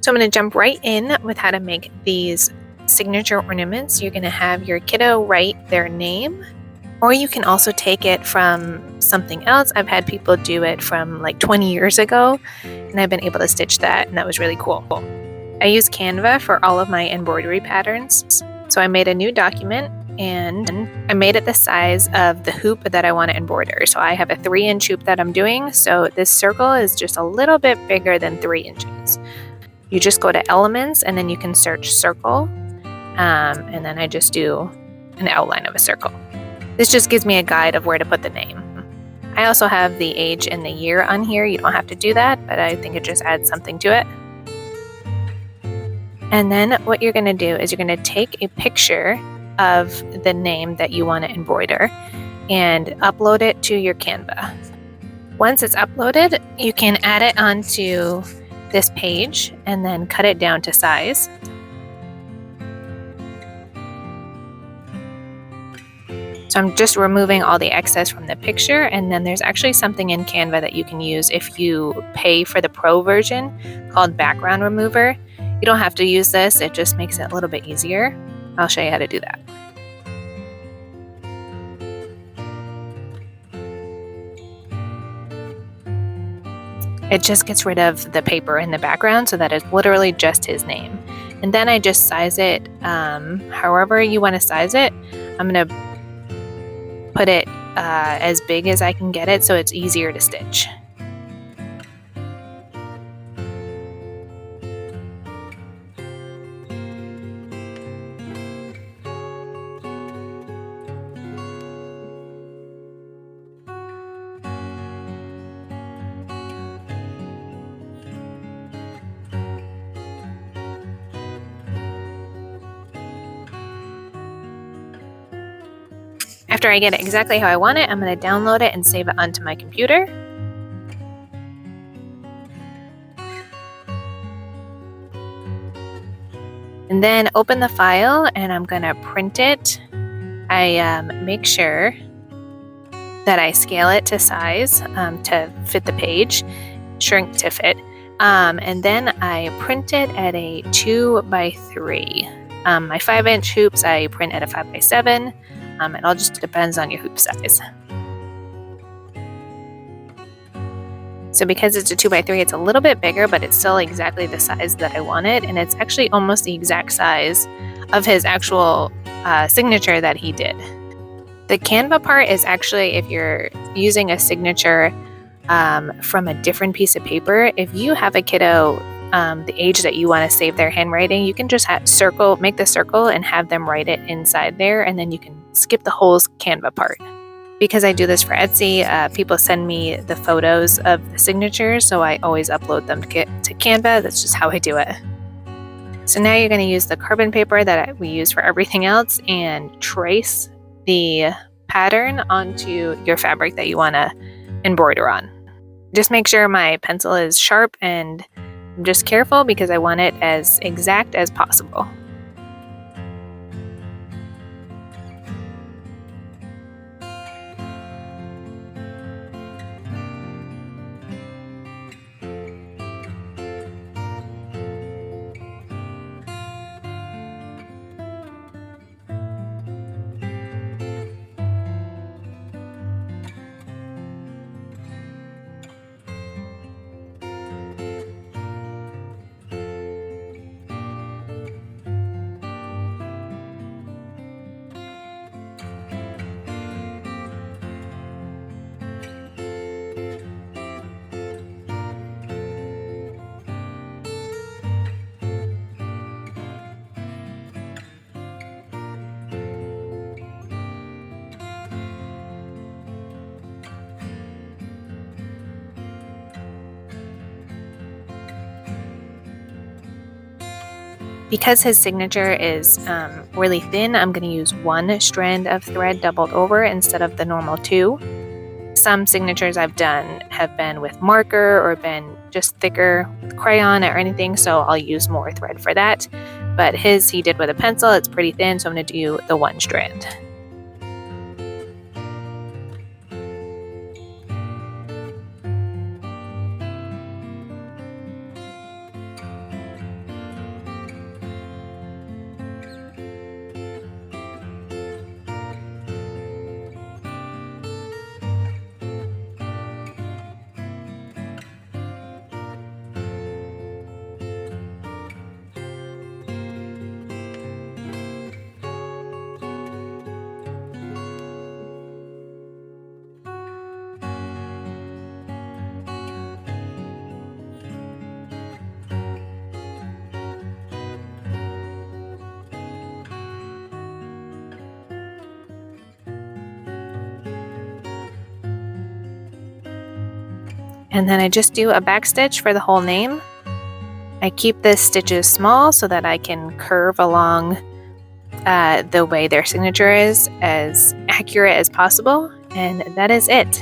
So I'm going to jump right in with how to make these signature ornaments. You're going to have your kiddo write their name, or you can also take it from something else. I've had people do it from like 20 years ago, and I've been able to stitch that, and that was really cool. I use Canva for all of my embroidery patterns. So I made a new document, and I made it the size of the hoop that I want to embroider. So I have a 3-inch hoop that I'm doing. So this circle is just a little bit bigger than 3 inches. You just go to Elements, and then you can search circle. And then I just do an outline of a circle. This just gives me a guide of where to put the name. I also have the age and the year on here. You don't have to do that, but I think it just adds something to it. And then what you're going to do is you're going to take a picture of the name that you want to embroider and upload it to your Canva. Once it's uploaded, you can add it onto this page and then cut it down to size. So I'm just removing all the excess from the picture, and then there's actually something in Canva that you can use if you pay for the Pro version called Background Remover. You don't have to use this, it just makes it a little bit easier. I'll show you how to do that. It just gets rid of the paper in the background so that it's literally just his name. And then I just size it however you want to size it. I'm going to put it as big as I can get it so it's easier to stitch. After I get it exactly how I want it, I'm going to download it and save it onto my computer. And then open the file, and I'm going to print it. I make sure that I scale it to size to fit the page, shrink to fit. And then I print it at a 2x3. My 5-inch hoops I print at a 5x7. It all just depends on your hoop size. So because it's a 2x3, it's a little bit bigger, but it's still exactly the size that I wanted, and it's actually almost the exact size of his actual signature that he did. The Canva part is actually if you're using a signature from a different piece of paper. If you have a kiddo the age that you want to save their handwriting, you can just make the circle and have them write it inside there, and then you can skip the whole Canva part. Because I do this for Etsy, people send me the photos of the signatures, so I always upload them to Canva. That's just how I do it. So now you're going to use the carbon paper that we use for everything else and trace the pattern onto your fabric that you want to embroider on. Just make sure my pencil is sharp, and I'm just careful because I want it as exact as possible. Because his signature is really thin, I'm going to use 1 strand of thread doubled over instead of the normal 2. Some signatures I've done have been with marker or been just thicker with crayon or anything, so I'll use more thread for that. But his he did with a pencil, it's pretty thin, so I'm going to do the 1 strand. And then I just do a back stitch for the whole name. I keep the stitches small so that I can curve along the way their signature is as accurate as possible, and that is it.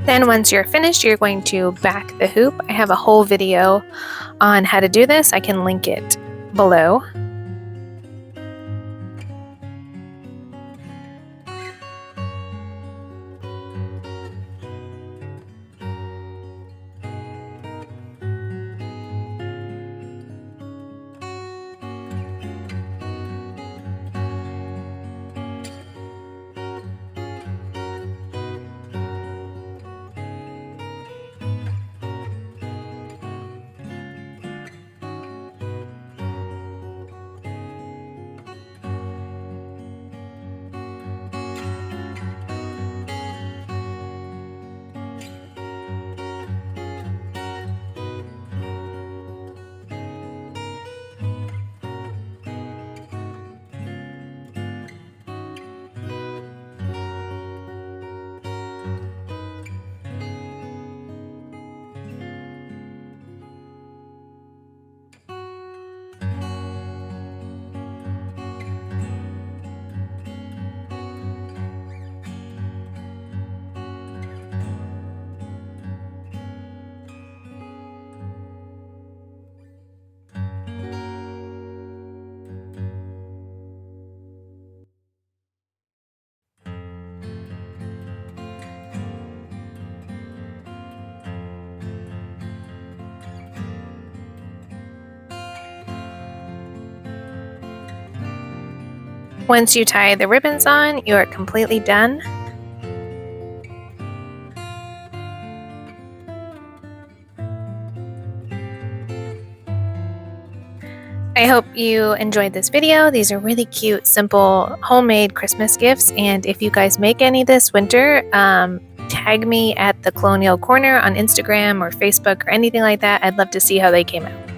Then once you're finished, you're going to back the hoop. I have a whole video on how to do this. I can link it below. Once you tie the ribbons on, you are completely done. I hope you enjoyed this video. These are really cute, simple, homemade Christmas gifts. And if you guys make any this winter, tag me at the Colonial Corner on Instagram or Facebook or anything like that. I'd love to see how they came out.